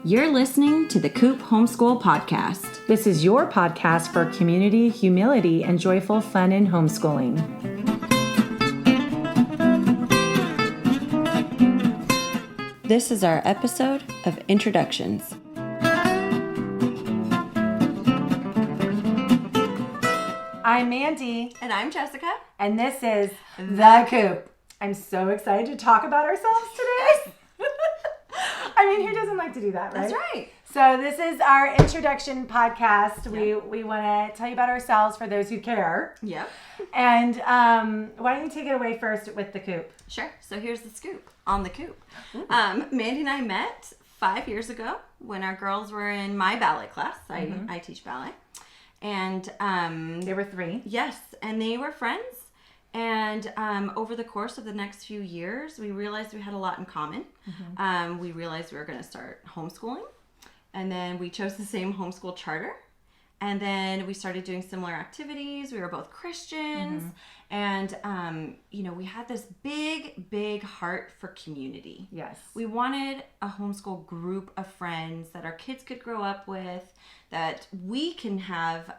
You're listening to the Coop Homeschool Podcast. This is your podcast for community, humility, and joyful fun in homeschooling. This is our episode of introductions. I'm Mandy. And I'm Jessica. And this is The Coop. I'm so excited to talk about ourselves today. I mean, who doesn't like to do that, right? That's right. So this is our introduction podcast. Yep. We want to tell you about ourselves for those who care. Yep. And why don't you take it away first with The Coop? Sure. So here's the scoop on The Coop. Mandy and I met 5 years ago when our girls were in my ballet class. I teach ballet. And they were 3. Yes. And they were friends. And over the course of the next few years, we realized we had a lot in common. We realized we were going to start homeschooling. And then we chose the same homeschool charter. And then we started doing similar activities. We were both Christians. And, we had this big heart for community. Yes. We wanted a homeschool group of friends that our kids could grow up with, that we can have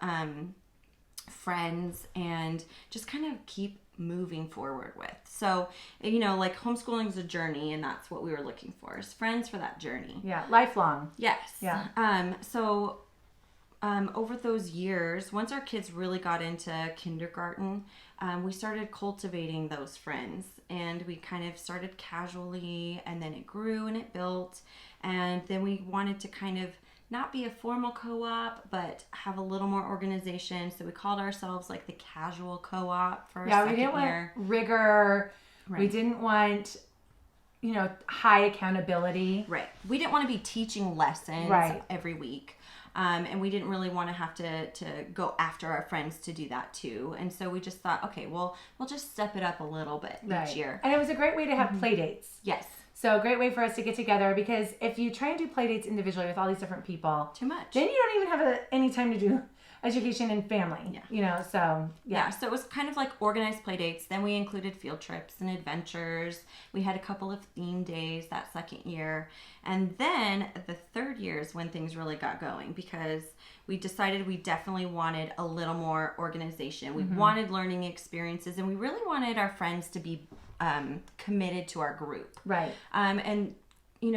friends and just kind of keep moving forward with. So, like homeschooling is a journey, and that's what we were looking for, is friends for that journey. Yeah, lifelong. Yes. Yeah. Over those years, once our kids really got into kindergarten, we started cultivating those friends, and we kind of started casually, and then it grew and it built, and then we wanted to kind of not be a formal co-op, but have a little more organization. So we called ourselves like the casual co-op for our second year. We didn't want rigor. Right. We didn't want, high accountability. Right. We didn't want to be teaching lessons every week. And we didn't really want to have to go after our friends to do that too. And so we just thought, okay, we'll just step it up a little bit each year. And it was a great way to have play dates. Yes. So a great way for us to get together, because if you try and do play dates individually with all these different people, too much. Then you don't even have any time to do education and family. Yeah. So it was kind of like organized play dates. Then we included field trips and adventures. We had a couple of theme days that second year. And then the third year is when things really got going, because we decided we definitely wanted a little more organization. We wanted learning experiences, and we really wanted our friends to be committed to our group. Right. And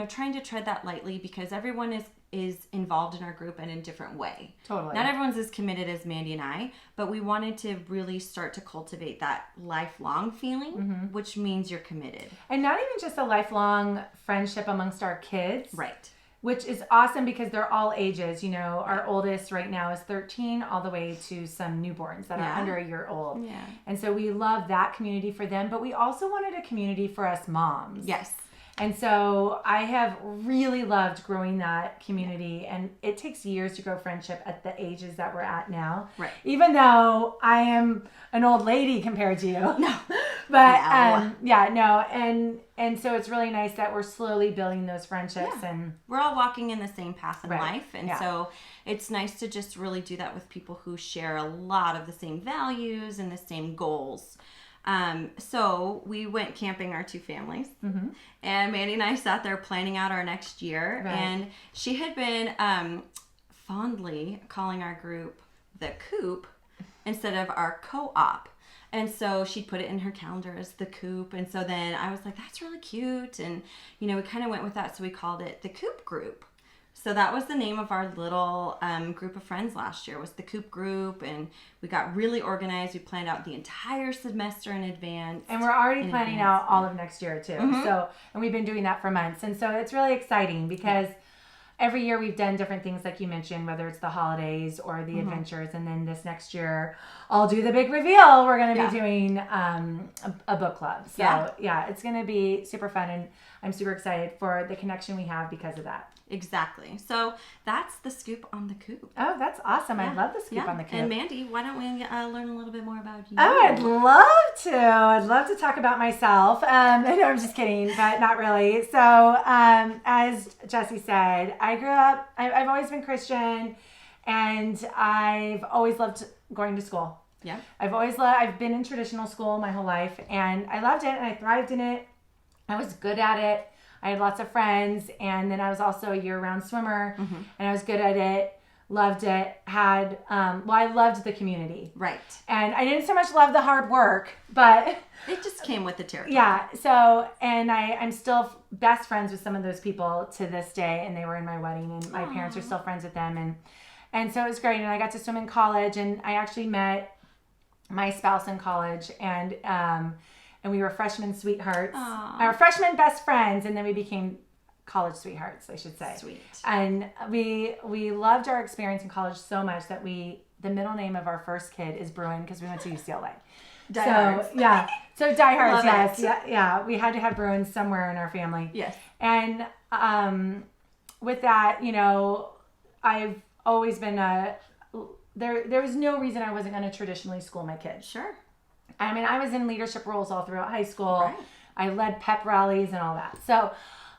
trying to tread that lightly, because everyone is involved in our group in a different way. Totally. Not everyone's as committed as Mandy and I, but we wanted to really start to cultivate that lifelong feeling, which means you're committed. And not even just a lifelong friendship amongst our kids. Right. Which is awesome, because they're all ages. Our oldest right now is 13, all the way to some newborns that are under a year old. Yeah. And so we love that community for them, but we also wanted a community for us moms. Yes. And so I have really loved growing that community, and it takes years to grow friendship at the ages that we're at now. Right. Even though I am an old lady compared to you. No. But and so it's really nice that we're slowly building those friendships, and we're all walking in the same path in life. And so it's nice to just really do that with people who share a lot of the same values and the same goals. So we went camping, our 2 families, and Mandy and I sat there planning out our next year, and she had been fondly calling our group the Coop instead of our co-op. And so she'd put it in her calendar as the Coop. And so then I was like, that's really cute. And, we kind of went with that. So we called it the Coop Group. So that was the name of our little group of friends last year, was the Coop Group. And we got really organized. We planned out the entire semester in advance. And we're already planning out all of next year too. So, and we've been doing that for months. And so it's really exciting, because every year we've done different things, like you mentioned, whether it's the holidays or the adventures. And then this next year, I'll do the big reveal. We're going to be doing a book club. So it's going to be super fun. And I'm super excited for the connection we have because of that. Exactly. So that's the scoop on the Coop. Oh, that's awesome. I love the scoop on the Coop. And Mandy, why don't we learn a little bit more about you? Oh, I'd love to. I'd love to talk about myself. No, I'm just kidding, but not really. So as Jessie said, I grew up, I've always been Christian, and I've always loved going to school. Yeah. I've been in traditional school my whole life, and I loved it, and I thrived in it. I was good at it. I had lots of friends, and then I was also a year-round swimmer, and I was good at it. Loved it. Had I loved the community. Right. And I didn't so much love the hard work, but it just came with the territory. Yeah. So, and I'm still best friends with some of those people to this day, and they were in my wedding, and my parents are still friends with them, and so it was great. And I got to swim in college, and I actually met my spouse in college, and we were freshman sweethearts, our freshman best friends, and then we became college sweethearts, I should say. Sweet. And we loved our experience in college so much that the middle name of our first kid is Bruin because we went to UCLA. Diehards. So diehards, Love yes. Yeah. We had to have Bruin somewhere in our family. Yes. And with that, I've always been there was no reason I wasn't going to traditionally school my kids. Sure. I mean, I was in leadership roles all throughout high school. Right. I led pep rallies and all that. So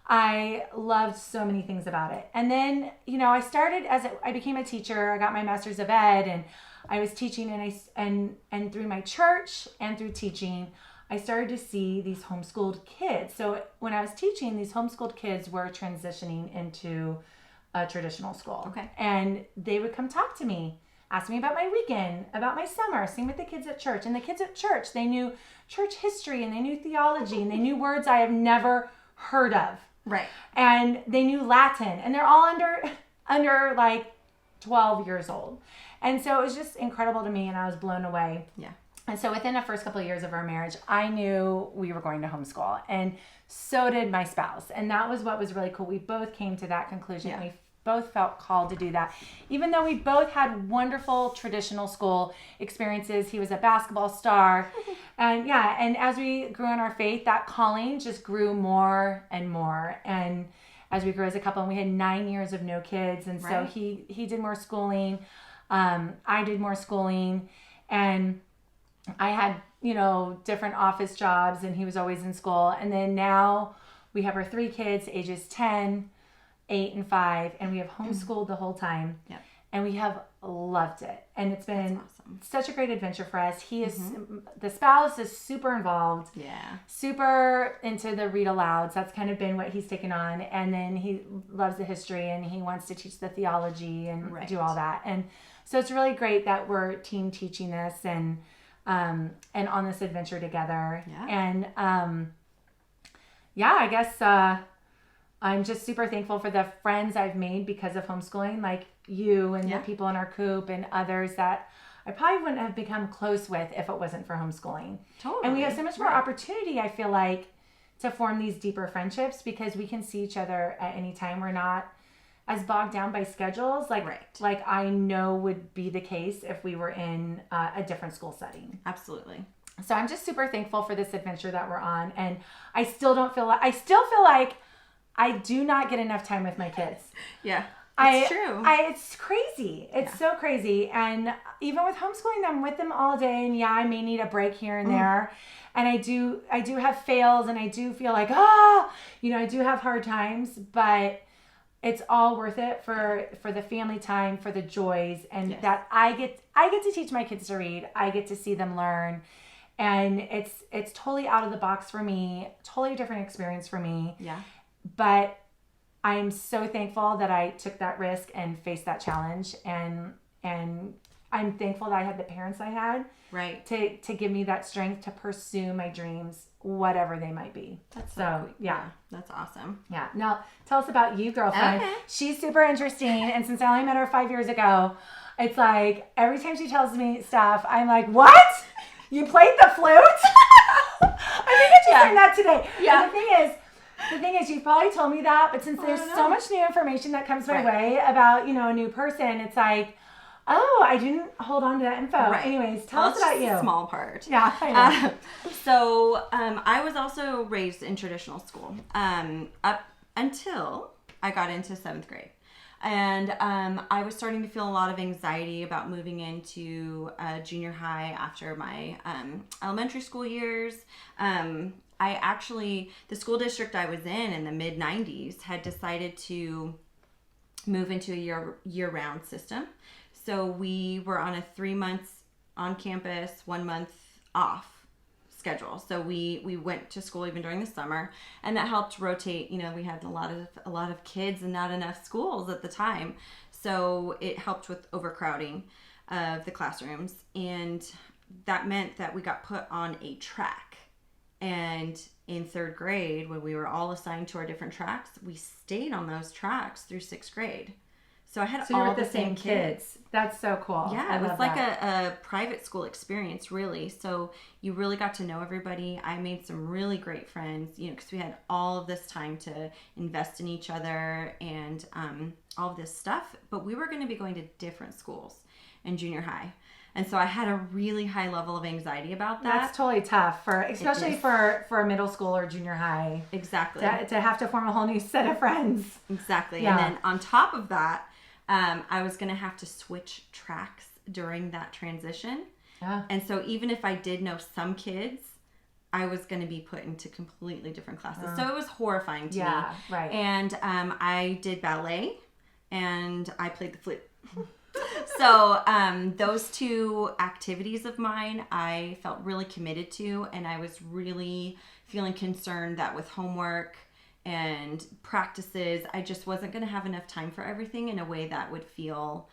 I loved so many things about it. And then, I started I became a teacher. I got my master's of ed, and I was teaching, and through my church and through teaching, I started to see these homeschooled kids. So when I was teaching, these homeschooled kids were transitioning into a traditional school. Okay. And they would come talk to me, ask me about my weekend, about my summer, same with the kids at church. And the kids at church, they knew church history, and they knew theology, and they knew words I have never heard of. Right. And they knew Latin, and they're all under like 12 years old. And so it was just incredible to me, and I was blown away. Yeah. And so within the first couple of years of our marriage, I knew we were going to homeschool, and so did my spouse. And that was what was really cool. We both came to that conclusion. Yeah. We both felt called to do that. Even though we both had wonderful traditional school experiences. He was a basketball star. And as we grew in our faith, that calling just grew more and more. And as we grew as a couple, and we had 9 years of no kids. And so he did more schooling. I did more schooling, and I had, different office jobs, and he was always in school. And then now we have our 3 kids, ages 10, 8, and 5, and we have homeschooled the whole time. Yep. And we have loved it. And it's been awesome. Such a great adventure for us. He is, the spouse is super involved. Yeah. Super into the read alouds. That's kind of been what he's taken on. And then he loves the history, and he wants to teach the theology and do all that. And so it's really great that we're team teaching this and on this adventure together. Yeah. And I guess I'm just super thankful for the friends I've made because of homeschooling, like you and the people in our Coop and others that I probably wouldn't have become close with if it wasn't for homeschooling. Totally. And we have so much more opportunity, I feel like, to form these deeper friendships because we can see each other at any time. We're not as bogged down by schedules like I know would be the case if we were in a different school setting. Absolutely. So I'm just super thankful for this adventure that we're on, and I still feel like I do not get enough time with my kids. Yeah. It's true. It's crazy. It's so crazy. And even with homeschooling, I'm with them all day, and I may need a break here and there. And I do have fails, and I do feel like, I do have hard times, but it's all worth it for the family time, for the joys, and that I get to teach my kids to read. I get to see them learn. And it's totally out of the box for me, totally different experience for me. Yeah. But I'm so thankful that I took that risk and faced that challenge, and I'm thankful that I had the parents I had, to give me that strength to pursue my dreams, whatever they might be. That's so cool. Yeah, that's awesome. Yeah. Now, tell us about you, girlfriend. Okay. She's super interesting, and since I only met her 5 years ago, it's like every time she tells me stuff, I'm like, what? You played the flute? I think I just learned that today. Yeah. And the thing is, you probably told me that, but since there's so much new information that comes my way about, a new person, it's like, I didn't hold on to that info. Right. Anyways, tell us about you. A small part. Yeah, I know. So I was also raised in traditional school up until I got into 7th grade. And I was starting to feel a lot of anxiety about moving into junior high after my elementary school years. The school district I was in the mid 90s had decided to move into a year-round system. So we were on a 3 months on campus, 1 month off schedule. So we went to school even during the summer, and that helped rotate. You know, we had a lot of kids and not enough schools at the time. So it helped with overcrowding of the classrooms, and that meant that we got put on a track. And in 3rd grade, when we were all assigned to our different tracks, we stayed on those tracks through 6th grade. So I had all the same kids. That's so cool. Yeah, it was like a private school experience, really. So you really got to know everybody. I made some really great friends, you know, because we had all of this time to invest in each other and all of this stuff. But we were going to be going to different schools in junior high. And so I had a really high level of anxiety about that. That's totally tough, especially for a middle school or junior high. Exactly. To have to form a whole new set of friends. Exactly. Yeah. And then on top of that, I was going to have to switch tracks during that transition. Yeah. And so even if I did know some kids, I was going to be put into completely different classes. So it was horrifying to me. Yeah, right. And I did ballet, and I played the flute. So those 2 activities of mine, I felt really committed to, and I was really feeling concerned that with homework and practices, I just wasn't going to have enough time for everything in a way that would feel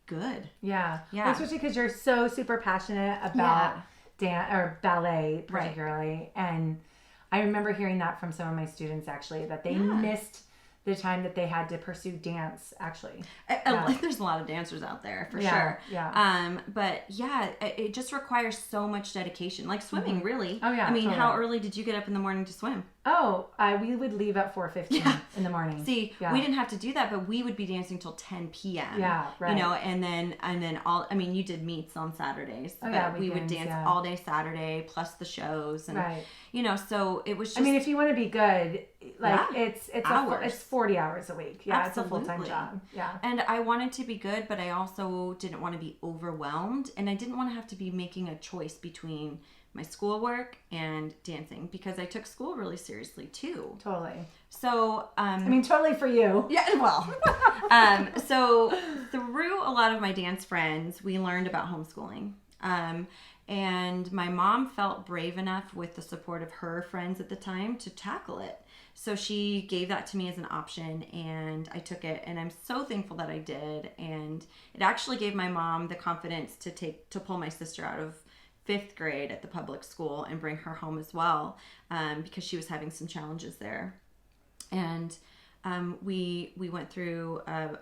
good. Yeah. Especially because you're so super passionate about dance or ballet, particularly. Right. And I remember hearing that from some of my students, actually, that they missed the time that they had to pursue dance, actually. There's a lot of dancers out there, for sure. Yeah. But yeah, it just requires so much dedication. Like swimming, really. Oh, yeah. I mean, how early did you get up in the morning to swim? Oh, we would leave at 4:15 in the morning. See, we didn't have to do that, but we would be dancing till 10 p.m. Yeah, right. You know, and then you did meets on Saturdays. Oh, but we would dance all day Saturday, plus the shows. And, you know, so it was just... I mean, if you want to be good, like, it's 40 hours a week. Yeah, absolutely. It's a full-time job. Yeah. And I wanted to be good, but I also didn't want to be overwhelmed. And I didn't want to have to be making a choice between my schoolwork and dancing, because I took school really seriously too. Totally. So, totally for you. Yeah, well. So through a lot of my dance friends, we learned about homeschooling. And my mom felt brave enough, with the support of her friends at the time, to tackle it. So she gave that to me as an option, and I took it, and I'm so thankful that I did. And it actually gave my mom the confidence to pull my sister out of 5th grade at the public school and bring her home as well, because she was having some challenges there. And we went through a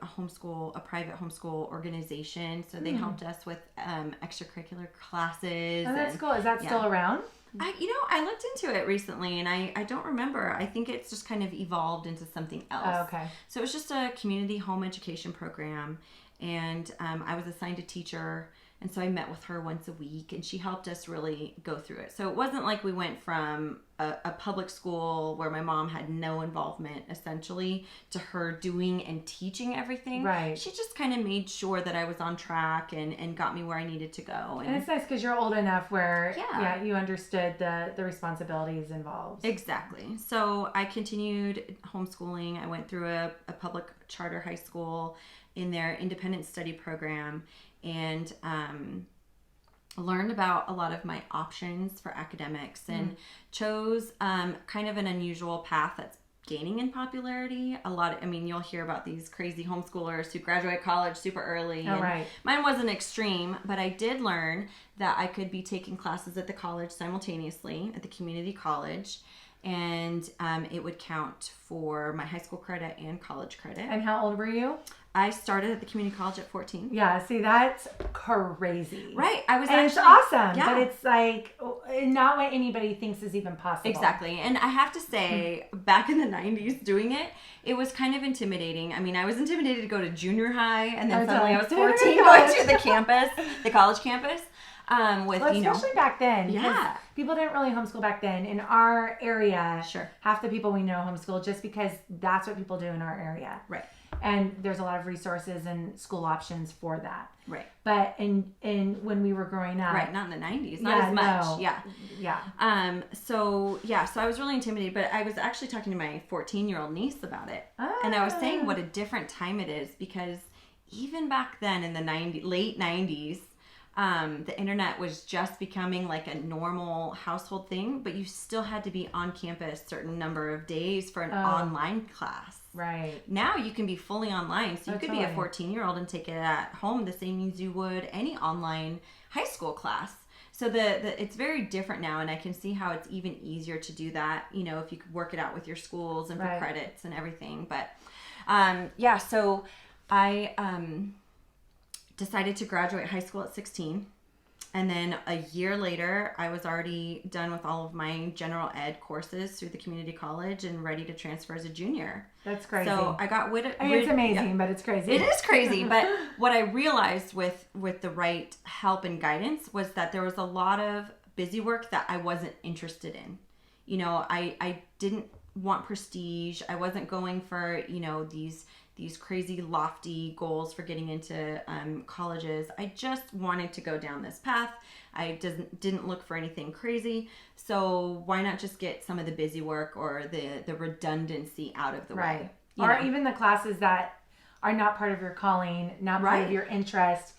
private homeschool organization. So they helped us with extracurricular classes. Oh, that's cool. Is that still around? I looked into it recently, and I don't remember. I think it's just kind of evolved into something else. Oh, okay. So it was just a community home education program, and I was assigned a teacher. And so I met with her once a week, and she helped us really go through it. So it wasn't like we went from a public school where my mom had no involvement, essentially, to her doing and teaching everything. Right. She just kind of made sure that I was on track and got me where I needed to go. And it's nice because you're old enough where you understood the responsibilities involved. Exactly. So I continued homeschooling. I went through a public charter high school in their independent study program, and learned about a lot of my options for academics, and chose kind of an unusual path that's gaining in popularity. You'll hear about these crazy homeschoolers who graduate college super early. Oh, right. Mine wasn't extreme, but I did learn that I could be taking classes at the college simultaneously, at the community college, and it would count for my high school credit and college credit. And how old were you? I started at the community college at 14. Yeah, see, that's crazy. Right. It's awesome, but it's like not what anybody thinks is even possible. Exactly. And I have to say, back in the 90s doing it was kind of intimidating. I mean, I was intimidated to go to junior high, and then suddenly I was 14 going to the campus, the college campus. Especially back then. Yeah. People didn't really homeschool back then. In our area, sure, half the people we know homeschool just because that's what people do in our area. Right. And there's a lot of resources and school options for that. Right. But in when we were growing up. Right, not in the 90s. Not as much. No. Yeah. So I was really intimidated, but I was actually talking to my 14-year-old niece about it. And I was saying what a different time it is, because even back then in the late 90s, The internet was just becoming like a normal household thing, but you still had to be on campus a certain number of days for an online class. Right. Now you can be fully online. So you could be a 14-year-old and take it at home the same as you would any online high school class. So it's very different now, and I can see how it's even easier to do that, you know, if you could work it out with your schools and for credits and everything. But so I decided to graduate high school at 16. And then a year later, I was already done with all of my general ed courses through the community college and ready to transfer as a junior. That's crazy. So I got it's amazing, but it's crazy. It is crazy. But what I realized with the right help and guidance was that there was a lot of busy work that I wasn't interested in. You know, I didn't want prestige. I wasn't going for, you know, these crazy lofty goals for getting into colleges. I just wanted to go down this path. I didn't look for anything crazy. So why not just get some of the busy work or the redundancy out of the way? Or even the classes that are not part of your calling, not part of your interest,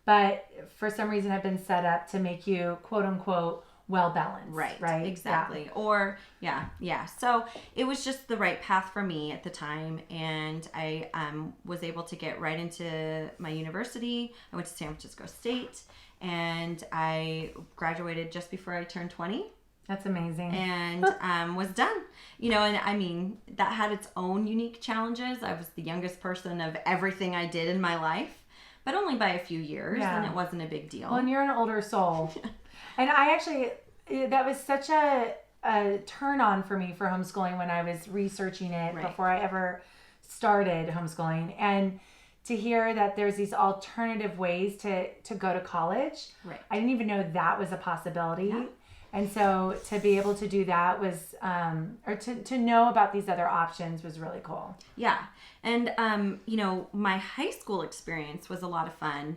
but for some reason have been set up to make you quote unquote well balanced. Right. Exactly. Or so it was just the right path for me at the time, and I was able to get right into my university. I went to San Francisco State, and I graduated just before I turned 20. That's amazing. And was done. You know, and I mean, that had its own unique challenges. I was the youngest person of everything I did in my life, but only by a few years, and it wasn't a big deal. Well, and you're an older soul. And I actually, that was such a turn on for me for homeschooling when I was researching it before I ever started homeschooling. And to hear that there's these alternative ways to go to college. Right. I didn't even know that was a possibility. Yeah. And so to be able to do that was, or to know about these other options was really cool. Yeah. And, you know, my high school experience was a lot of fun.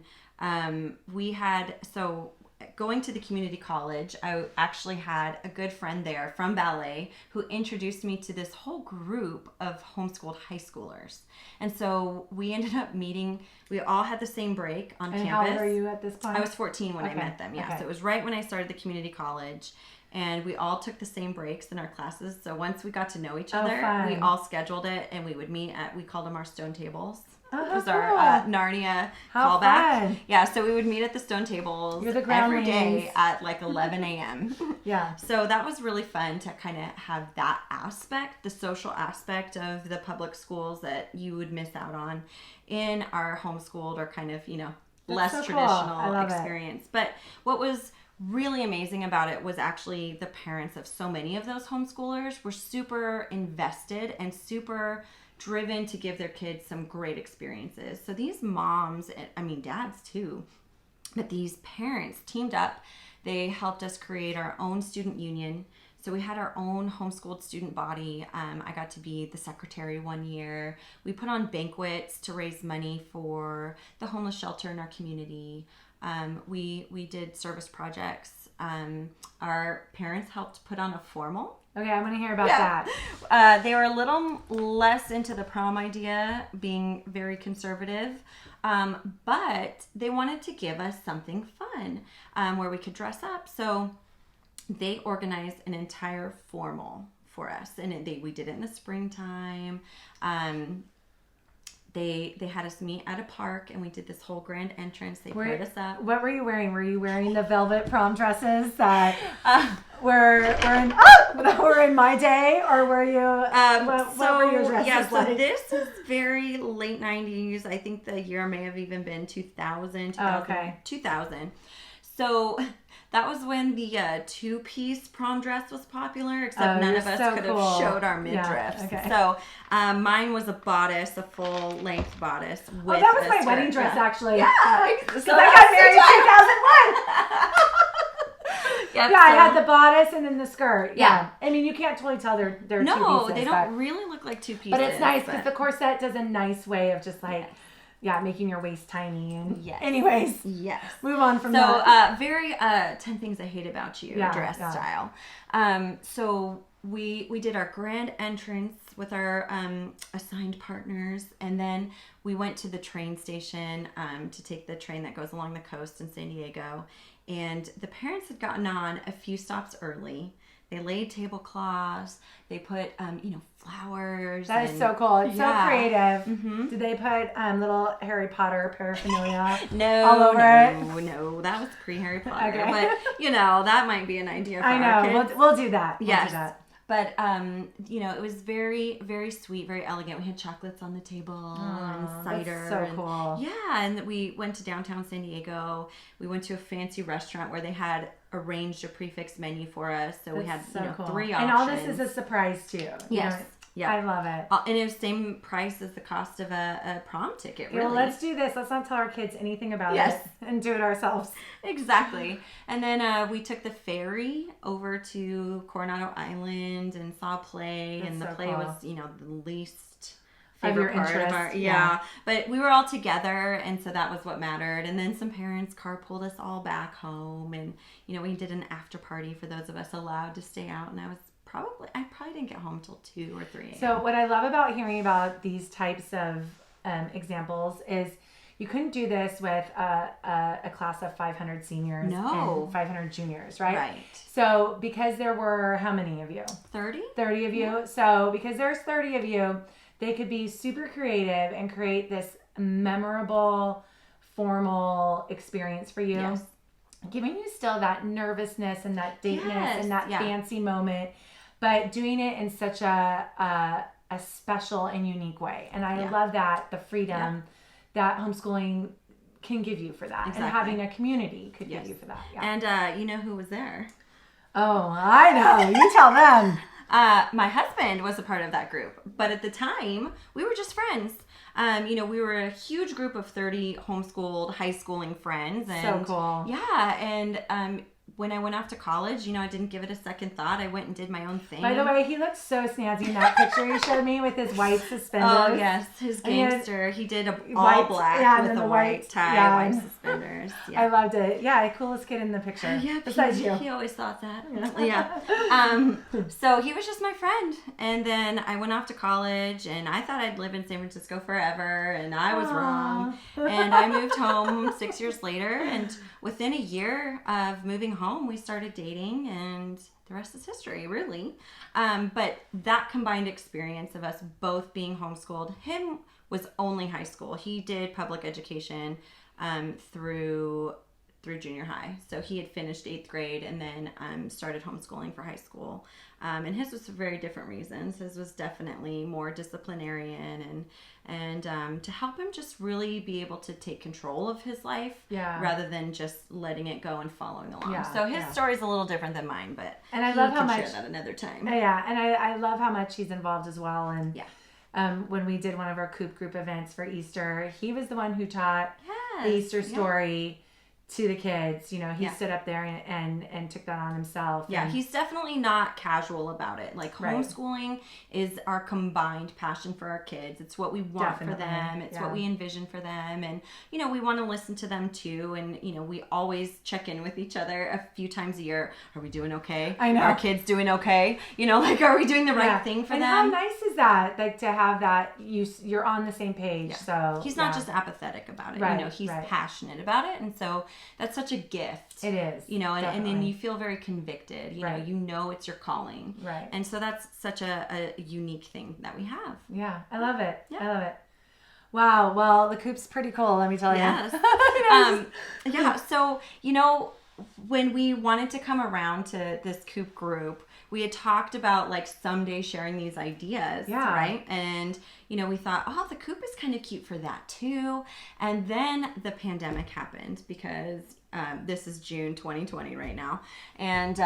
Going to the community college, I actually had a good friend there from ballet who introduced me to this whole group of homeschooled high schoolers. And so we ended up meeting, we all had the same break on campus. And how old were you at this point? I was 14 when I met them, So it was right when I started the community college. And we all took the same breaks in our classes. So once we got to know each other, we all scheduled it, and we would meet we called them our stone tables. It was our Narnia callback. Fun. Yeah, so we would meet at the stone tables every day at like 11 a.m. Yeah. So that was really fun to kind of have that aspect, the social aspect of the public schools that you would miss out on in our homeschooled or kind of, you know, less traditional experience. But what was really amazing about it was actually the parents of so many of those homeschoolers were super invested and super driven to give their kids some great experiences. So these moms, I mean dads too, but these parents teamed up. They helped us create our own student union. So we had our own homeschooled student body. I got to be the secretary one year. We put on banquets to raise money for the homeless shelter in our community. We did service projects. Our parents helped put on a formal. Okay, I want to hear about that. They were a little less into the prom idea, being very conservative, but they wanted to give us something fun where we could dress up. So they organized an entire formal for us, and we did it in the springtime. They had us meet at a park, and we did this whole grand entrance. They paired us up. What were you wearing? Were you wearing the velvet prom dresses that were in my day, or were you? What were your dresses like? So this is very late 90s. I think the year may have even been 2000. 2000. So that was when the two-piece prom dress was popular, except none of us could have showed our midriffs. Yeah, okay. So mine was a bodice, a full-length bodice. With that was my wedding dress, actually. Yeah. Because I got married in 2001. I had the bodice and then the skirt. Yeah. I mean, you can't totally tell they're two pieces. No, they don't really look like two pieces. But it's nice because the corset does a nice way of just like... Yeah, making your waist tiny. And anyways, move on from that. So, very 10 things I hate about you dress style. So we did our grand entrance with our assigned partners, and then we went to the train station to take the train that goes along the coast in San Diego. And the parents had gotten on a few stops early. They laid tablecloths. They put, flowers. That is so cool. It's so creative. Mm-hmm. Did they put little Harry Potter paraphernalia all over it? No, that was pre-Harry Potter. Okay. But, that might be an idea for our kids. We'll do that. Yes. We'll do that. But, it was very, very sweet, very elegant. We had chocolates on the table and cider. That's so cool. Yeah, and we went to downtown San Diego. We went to a fancy restaurant where they had arranged a prefix menu for us. So we had, cool. 3 options. And all this is a surprise, too. Yes. Yeah. I love it. And it was the same price as the cost of a prom ticket, really. Well, let's do this. Let's not tell our kids anything about it and do it ourselves. Exactly. And then we took the ferry over to Coronado Island and saw a play. That's and the play cool. was, the least favorite part of our... Yeah. But we were all together, and so that was what mattered. And then some parents carpooled us all back home. And, we did an after party for those of us allowed to stay out. And I probably didn't get home till 2 or 3 a.m. So what I love about hearing about these types of examples is you couldn't do this with a class of 500 seniors and 500 juniors, right? Right. So because there were how many of you? 30. 30 of you. Yeah. So because there's 30 of you, they could be super creative and create this memorable, formal experience for you. Yes. Giving you still that nervousness and that dateness and that fancy moment, but doing it in such a special and unique way. And I love that, the freedom that homeschooling can give you for that. Exactly. And having a community could give you for that. Yeah. And you know who was there? Oh, I know. You tell them. My husband was a part of that group. But at the time, we were just friends. We were a huge group of 30 homeschooled, high schooling friends. And, so cool. Yeah. And when I went off to college, I didn't give it a second thought. I went and did my own thing. By the way, he looked so snazzy in that picture you showed me with his white suspenders. Oh, yes. His gangster. He did all black with a white tie, white suspenders. Yeah. I loved it. Yeah, coolest kid in the picture. Yeah, besides you. He always thought that. Yeah. So he was just my friend. And then I went off to college, and I thought I'd live in San Francisco forever, and I was wrong. And I moved home 6 years later, and within a year of moving home, we started dating, and the rest is history, really. But that combined experience of us both being homeschooled, him was only high school. He did public education through junior high. So he had finished 8th grade and then started homeschooling for high school. And his was for very different reasons. His was definitely more disciplinarian and to help him just really be able to take control of his life rather than just letting it go and following along. Yeah, so his story is a little different than mine, but and I love how much share that another time. Yeah, and I love how much he's involved as well. And when we did one of our Coop Group events for Easter, he was the one who taught the Easter story to the kids. He stood up there and took that on himself. Yeah, and he's definitely not casual about it. Like, homeschooling is our combined passion for our kids. It's what we want for them. It's what we envision for them. And, we want to listen to them too. And, we always check in with each other a few times a year. Are we doing okay? I know. Are our kids doing okay? Are we doing the right thing for them? And how nice is that? Like, to have that, you're on the same page. Yeah. So he's not just apathetic about it. Right, he's passionate about it. And so that's such a gift. It is. And then you feel very convicted. It's your calling. Right. And so that's such a unique thing that we have. Yeah. I love it. Yeah. I love it. Wow. Well, the Coop's pretty cool, let me tell you. Yes. So, when we wanted to come around to this Coop group, we had talked about someday sharing these ideas, right? And, we thought, the Coop is kind of cute for that too. And then the pandemic happened because this is June 2020 right now. And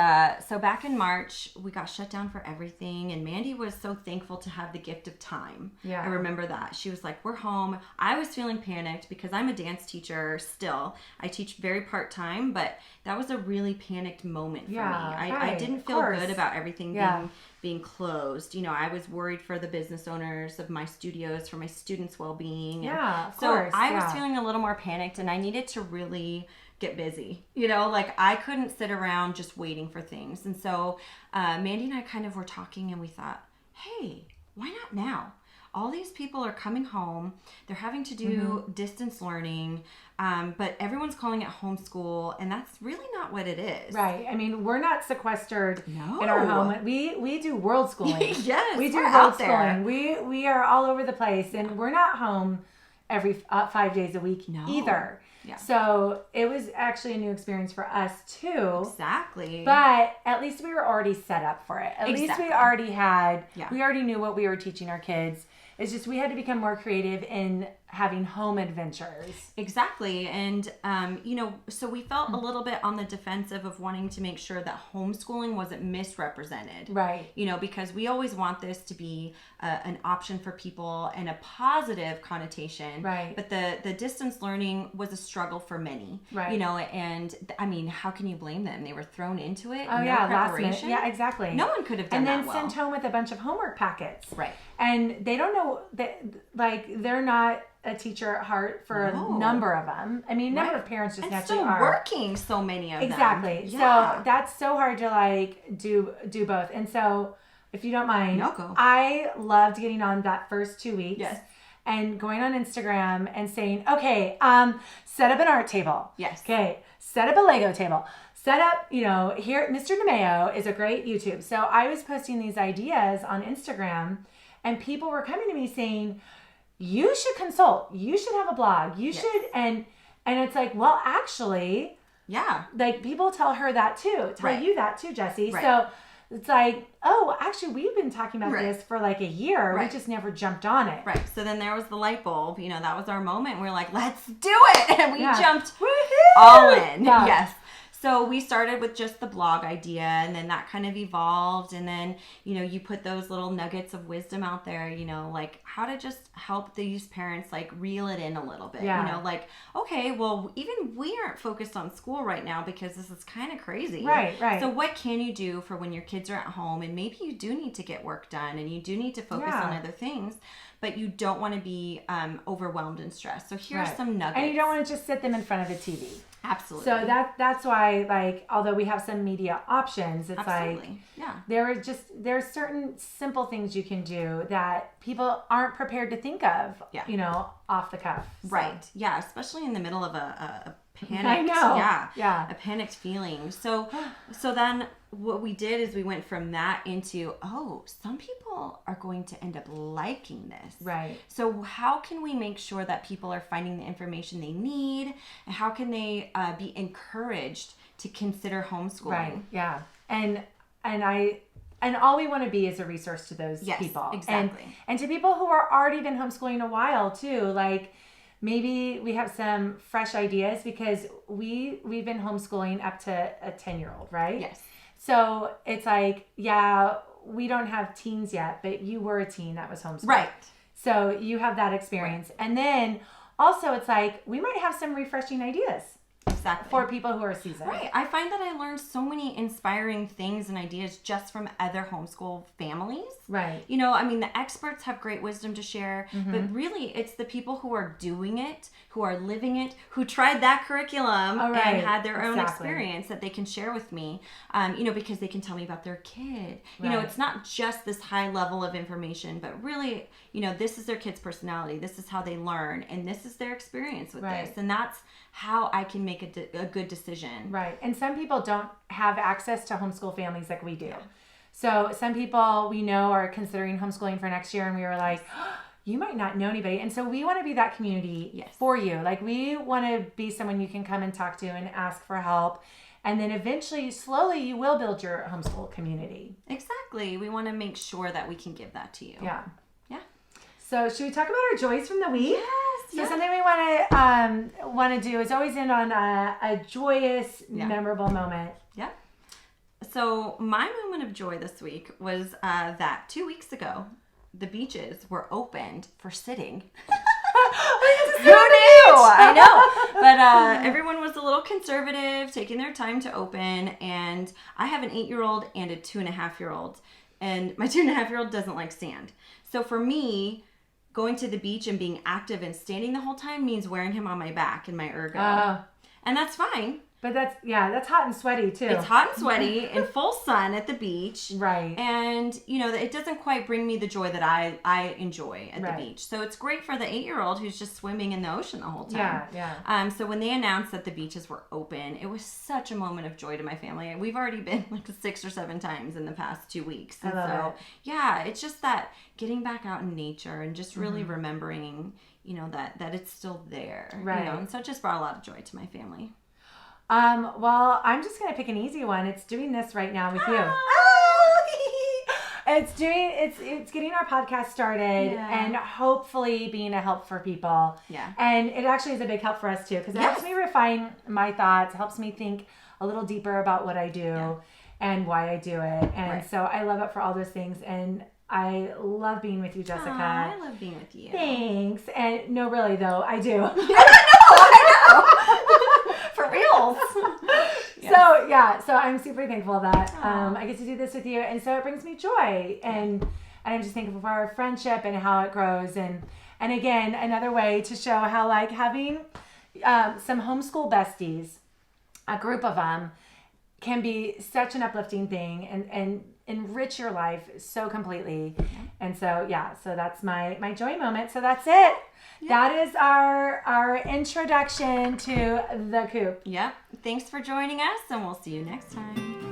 so back in March, we got shut down for everything. And Mandy was so thankful to have the gift of time. Yeah. I remember that. She was like, we're home. I was feeling panicked because I'm a dance teacher still. I teach very part-time, but that was a really panicked moment for me. I didn't feel good about everything being closed. I was worried for the business owners of my studios, for my students' well-being. Yeah, so I was feeling a little more panicked, and I needed to really get busy. You know, like I couldn't sit around just waiting for things. And so Mandy and I kind of were talking and we thought, hey, why not now? All these people are coming home. They're having to do distance learning, but everyone's calling it homeschool, and that's really not what it is. Right. I mean, we're not sequestered in our home. We do world schooling. Yes, we do world schooling. We are all over the place, and we're not home every 5 days a week either. Yeah. So it was actually a new experience for us too. Exactly. But at least we were already set up for it. At least we already had, we already knew what we were teaching our kids. It's just we had to become more creative in having home adventures. Exactly. And, you know, so we felt a little bit on the defensive of wanting to make sure that homeschooling wasn't misrepresented. Right. You know, because we always want this to be an option for people and a positive connotation. Right. But the distance learning was a struggle for many. Right. You know, and I mean, how can you blame them? They were thrown into it. Oh, yeah. Preparation. Last minute. Yeah, exactly. No one could have done that well. And then sent home with a bunch of homework packets. Right. And they don't know that, like, they're not a teacher at heart for a number of them. I mean, a number of parents just naturally are working. So many of them. Exactly. Yeah. So that's so hard to like do both. And so, if you don't mind, I loved getting on that first 2 weeks. Yes. And going on Instagram and saying, okay, set up an art table. Yes. Okay, set up a Lego table. Set up, you know, here, Mr. DeMeo is a great YouTube. So I was posting these ideas on Instagram, and people were coming to me saying, you should consult. You should have a blog. You should, and it's like, well, actually, like people tell her that too. Tell you that too, Jessie. Right. So it's like, oh, actually, we've been talking about this for like a year. We just never jumped on it. Right. So then there was the light bulb. You know, that was our moment. We were like, let's do it, and we jumped all in. Yeah. Yes. So we started with just the blog idea, and then that kind of evolved. And then, you know, you put those little nuggets of wisdom out there, you know, like how to just help these parents like reel it in a little bit. Yeah. You know, like, okay, well, even we aren't focused on school right now because this is kind of crazy. Right, right. So what can you do for when your kids are at home and maybe you do need to get work done and you do need to focus on other things, but you don't want to be overwhelmed and stressed. So here's some nuggets. And you don't want to just sit them in front of a TV. Absolutely. So that's why, like, although we have some media options, it's like there's certain simple things you can do that people aren't prepared to think of, you know, off the cuff. So. Right. Yeah. Especially in the middle of a panicked, I know. A panicked feeling. So then what we did is we went from that into, some people are going to end up liking this. Right. So how can we make sure that people are finding the information they need, and how can they be encouraged to consider homeschooling? Right. Yeah. And all we want to be is a resource to those people. Exactly. And to people who are already been homeschooling a while too, like, maybe we have some fresh ideas because we've been homeschooling up to a 10-year-old, right? Yes. So it's like, we don't have teens yet, but you were a teen that was homeschooled. Right. So you have that experience. Right. And then also it's like, we might have some refreshing ideas. Exactly. For people who are seasoned. Right. I find that I learned so many inspiring things and ideas just from other homeschool families. Right. You know, I mean, the experts have great wisdom to share, but really it's the people who are doing it, who are living it, who tried that curriculum and had their own experience that they can share with me, you know, because they can tell me about their kid. You know, it's not just this high level of information, but really, you know, this is their kid's personality. This is how they learn, and this is their experience with this. And that's how I can make a good decision. Right. And some people don't have access to homeschool families like we do. Yeah. So some people we know are considering homeschooling for next year, and we were like, you might not know anybody. And so we want to be that community for you. Like, we want to be someone you can come and talk to and ask for help. And then eventually, slowly, you will build your homeschool community. Exactly. We want to make sure that we can give that to you. Yeah. Yeah. So should we talk about our joys from the week? Yes. So something we want to do is always end on a joyous, memorable moment. Yeah. So my moment of joy this week was that 2 weeks ago, the beaches were opened for sitting. Who knew? I know. But everyone was a little conservative, taking their time to open. And I have an 8-year-old and a 2.5-year-old. And my 2.5-year-old doesn't like sand. So for me, going to the beach and being active and standing the whole time means wearing him on my back in my ergo. And that's fine. But that's hot and sweaty too. It's hot and sweaty in full sun at the beach. Right. And, it doesn't quite bring me the joy that I enjoy at the beach. So it's great for the 8-year-old who's just swimming in the ocean the whole time. Yeah. So when they announced that the beaches were open, it was such a moment of joy to my family. We've already been like 6 or 7 times in the past 2 weeks. And I love it. Yeah, it's just that getting back out in nature and just really remembering, that it's still there. Right. And so it just brought a lot of joy to my family. Well, I'm just going to pick an easy one. It's doing this right now with you. It's getting our podcast started and hopefully being a help for people. Yeah. And it actually is a big help for us too, because it helps me refine my thoughts, helps me think a little deeper about what I do and why I do it. And so I love it for all those things. And I love being with you, Jessica. I love being with you. Thanks. And no, really though, I do. I know. For reals. So I'm super thankful that I get to do this with you, and so it brings me joy, and I'm just thankful for our friendship and how it grows, and again, another way to show how like having some homeschool besties, a group of them, can be such an uplifting thing and enrich your life so completely. And so so that's my joy moment. So that's it. That is our introduction to the Coop. Yep. Thanks for joining us, and we'll see you next time.